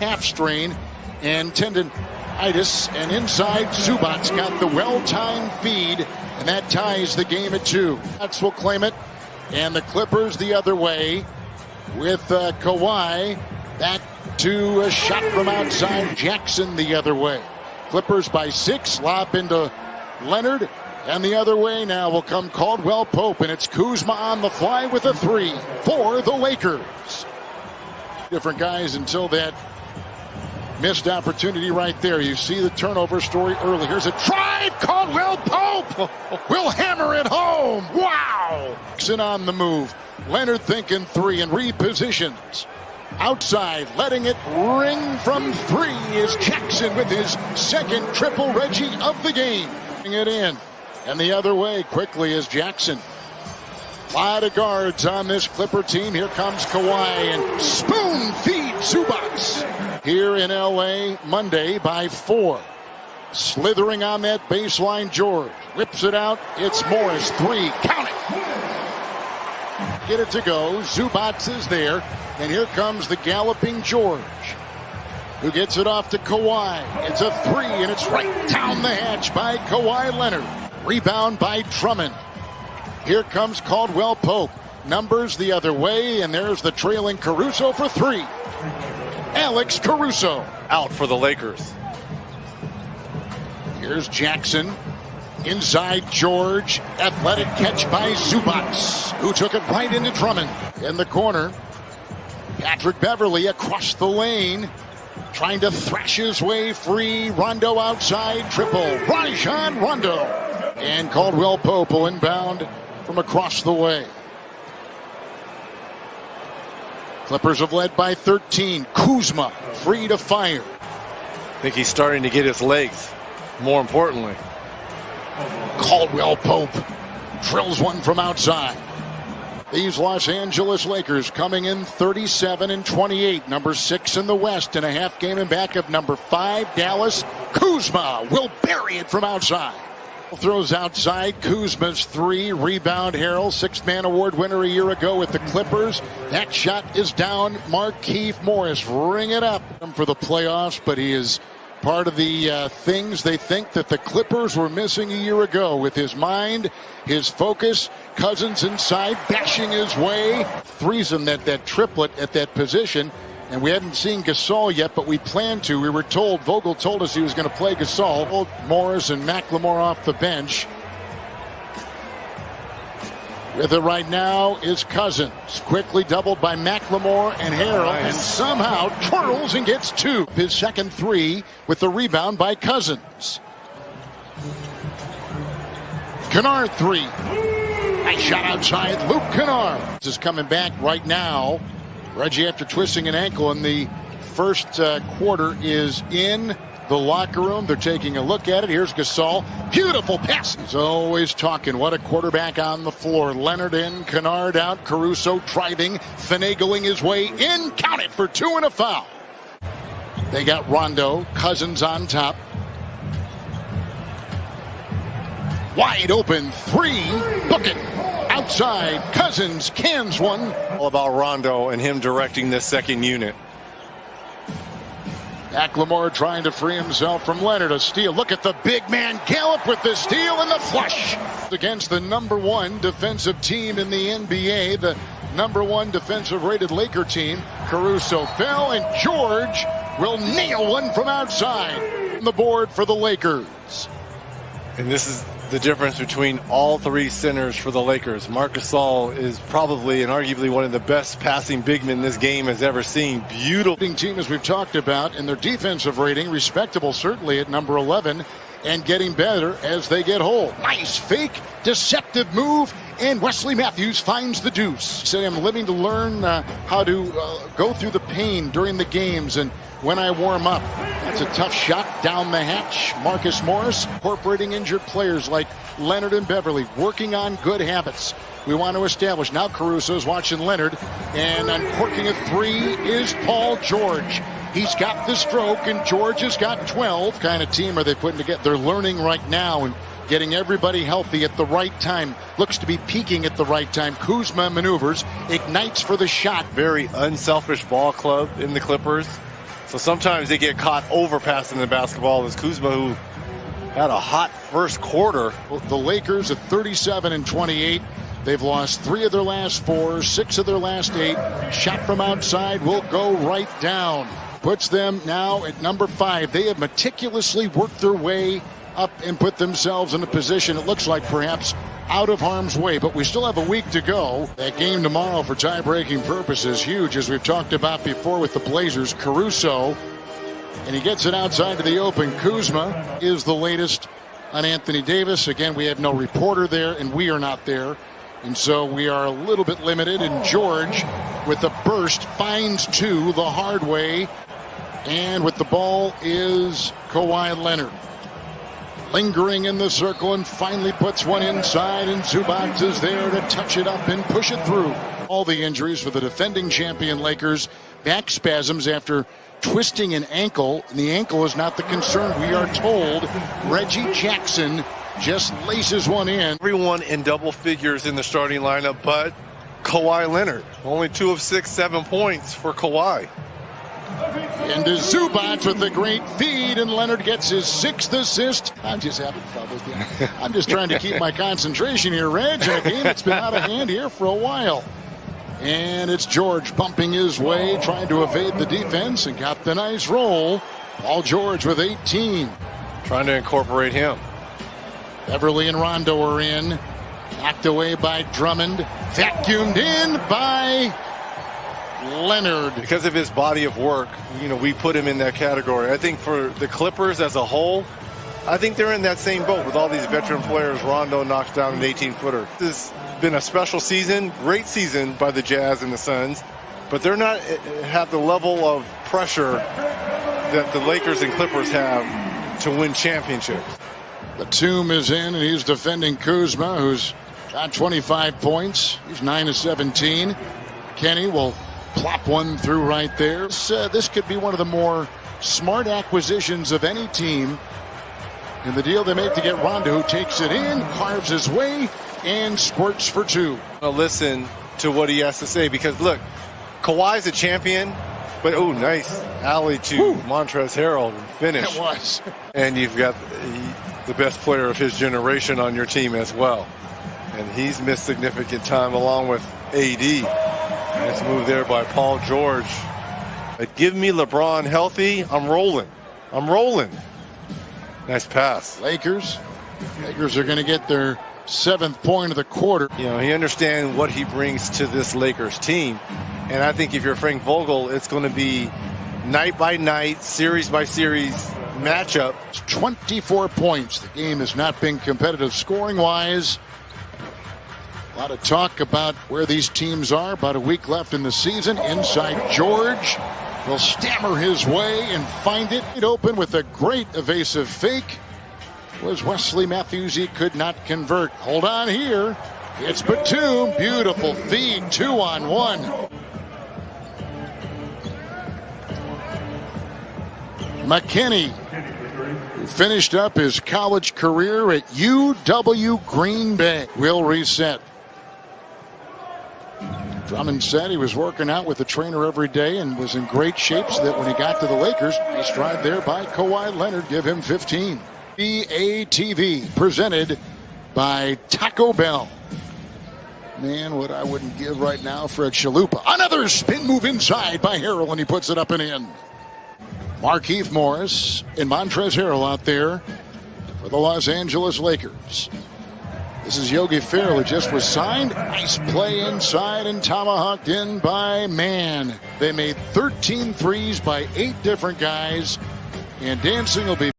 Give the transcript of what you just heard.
calf strain and tendonitis, and inside Zubac's got the well-timed feed, and that ties the game at 2. Nets will claim it, and the Clippers the other way with Kawhi back to a shot from outside. Jackson the other way. Clippers by 6, lob into Leonard, and the other way now will come Caldwell Pope, and it's Kuzma on the fly with a 3 for the Lakers. Different guys until that missed opportunity right there. You see the turnover story early. Here's a drive. Caldwell Pope will hammer it home. Wow. Jackson on the move. Leonard thinking 3 and repositions. Outside, letting it ring from 3 is Jackson with his second triple Reggie of the game. It in. And the other way quickly is Jackson. A lot of guards on this Clipper team. Here comes Kawhi and spoon feed Zubac. Here in LA Monday by 4. Slithering on that baseline, George whips it out. It's Morris, 3. Count it. Get it to go. Zubac is there. And here comes the galloping George, who gets it off to Kawhi. It's a 3, and it's right down the hatch by Kawhi Leonard. Rebound by Drummond. Here comes Caldwell Pope. Numbers the other way, and there's the trailing Caruso for 3. Alex Caruso. Out for the Lakers. Here's Jackson. Inside George. Athletic catch by Zubac, who took it right into Drummond. In the corner, Patrick Beverly across the lane, trying to thrash his way free. Rondo outside, triple. Rajon Rondo. And Caldwell Pope will inbound from across the way. Clippers have led by 13. Kuzma free to fire. I think he's starting to get his legs, more importantly. Caldwell Pope drills one from outside. These Los Angeles Lakers coming in 37-28, number 6 in the West, and a half game in back of number 5, Dallas. Kuzma will bury it from outside. Throws outside. Kuzma's 3. Rebound Harrell, 6th-man award winner a year ago with the Clippers. That shot is down. Markieff Morris ring it up for the playoffs, but he is part of the things they think that the Clippers were missing a year ago, with his mind, his focus. Cousins inside, bashing his way. Threes in that triplet at that position. And we haven't seen Gasol yet, but we plan to. We were told, Vogel told us he was going to play Gasol. Morris and McLemore off the bench. With it right now is Cousins. Quickly doubled by McLemore and Harrell. Nice. And somehow twirls and gets 2. His second 3 with the rebound by Cousins. Kennard 3. Nice shot outside. Luke Kennard is coming back right now. Reggie, after twisting an ankle in the first quarter, is in the locker room. They're taking a look at it. Here's Gasol. Beautiful pass. He's always talking. What a quarterback on the floor. Leonard in, Kennard out, Caruso driving, finagling his way in. Count it for 2 and a foul. They got Rondo. Cousins on top. Wide open 3. Book it. Outside, Cousins cans one. All about Rondo and him directing this second unit. McLemore trying to free himself from Leonard. A steal. Look at the big man Gallup with the steal and the flush. Against the number 1 defensive team in the NBA, the number 1 defensive rated Laker team. Caruso fell, and George will nail one from outside. On the board for the Lakers. And this is the difference between all 3 centers for the Lakers. Marc Gasol is probably and arguably one of the best passing big men this game has ever seen. Beautiful team, as we've talked about, and their defensive rating respectable, certainly at number 11, and getting better as they get hold. Nice fake, deceptive move, and Wesley Matthews finds the deuce. Say, I'm living to learn how to go through the pain during the games and when I warm up. That's a tough shot down the hatch. Marcus Morris incorporating injured players like Leonard and Beverly, working on good habits we want to establish. Now Caruso's watching Leonard, and uncorking a 3 is Paul George. He's got the stroke, and George has got 12. Kind of team are they putting together? They're learning right now and getting everybody healthy at the right time. Looks to be peaking at the right time. Kuzma maneuvers, ignites for the shot. Very unselfish ball club in the Clippers. So sometimes they get caught overpassing the basketball. As Kuzma, who had a hot first quarter. The Lakers at 37-28. They've lost 3 of their last 4, 6 of their last 8. Shot from outside will go right down. Puts them now at number 5. They have meticulously worked their way up and put themselves in a position it looks like perhaps out of harm's way, but we still have a week to go. That game tomorrow for tie-breaking purposes huge, as we've talked about before with the Blazers. Caruso, and he gets it outside to the open. Kuzma is the latest on Anthony Davis. Again, we have no reporter there, and we are not there, and so we are a little bit limited. And George, with a burst, finds 2 the hard way, and with the ball is Kawhi Leonard. Lingering in the circle and finally puts one inside, and Zubac is there to touch it up and push it through. All the injuries for the defending champion Lakers. Back spasms after twisting an ankle, and the ankle is not the concern, we are told. Reggie Jackson just laces one in. Everyone in double figures in the starting lineup but Kawhi Leonard. Only 2 of 6, 7 points for Kawhi. Into Zubac with a great feed, and Leonard gets his 6th assist. I'm just having trouble. I'm just trying to keep my concentration here, Reg, in a game that's been out of hand here for a while. And it's George bumping his way, trying to evade the defense, and got the nice roll. Paul George with 18. Trying to incorporate him. Beverly and Rondo are in. Knocked away by Drummond. Vacuumed in by Leonard. Because of his body of work, we put him in that category. I think for the Clippers as a whole, I think they're in that same boat with all these veteran players. Rondo knocks down an 18-footer. This has been a special season, great season by the Jazz and the Suns, but they're not have the level of pressure that the Lakers and Clippers have to win championships. Batum is in, and he's defending Kuzma, who's got 25 points. He's 9 of 17. Kenny will plop one through right there. This could be one of the more smart acquisitions of any team. And the deal they make to get Rondo, who takes it in, carves his way, and squirts for 2. I'll listen to what he has to say, because look, Kawhi's a champion, but nice alley to Montrezl Harrell and finish. It was. And you've got the best player of his generation on your team as well. And he's missed significant time along with AD. Nice move there by Paul George. But give me LeBron healthy, I'm rolling. I'm rolling. Nice pass. Lakers are going to get their 7th point of the quarter. He understands what he brings to this Lakers team. And I think if you're Frank Vogel, it's going to be night by night, series by series matchup. 24 points. The game has not been competitive scoring-wise. A lot of talk about where these teams are. About a week left in the season. Inside George will stammer his way and find it open with a great evasive fake. Was Wesley Matthews. He could not convert. Hold on here. It's Batum. Beautiful feed. 2-on-1. McKinney, who finished up his college career at UW Green Bay, will reset. Drummond said he was working out with the trainer every day and was in great shape so that when he got to the Lakers, nice drive there by Kawhi Leonard, give him 15. BATV, presented by Taco Bell. Man, what I wouldn't give right now for a chalupa. Another spin move inside by Harrell, and he puts it up and in. Markieff Morris and Montrezl Harrell out there for the Los Angeles Lakers. This is Yogi Ferrell, who just was signed. Nice play inside and tomahawked in by Mann. They made 13 threes by 8 different guys, and dancing will be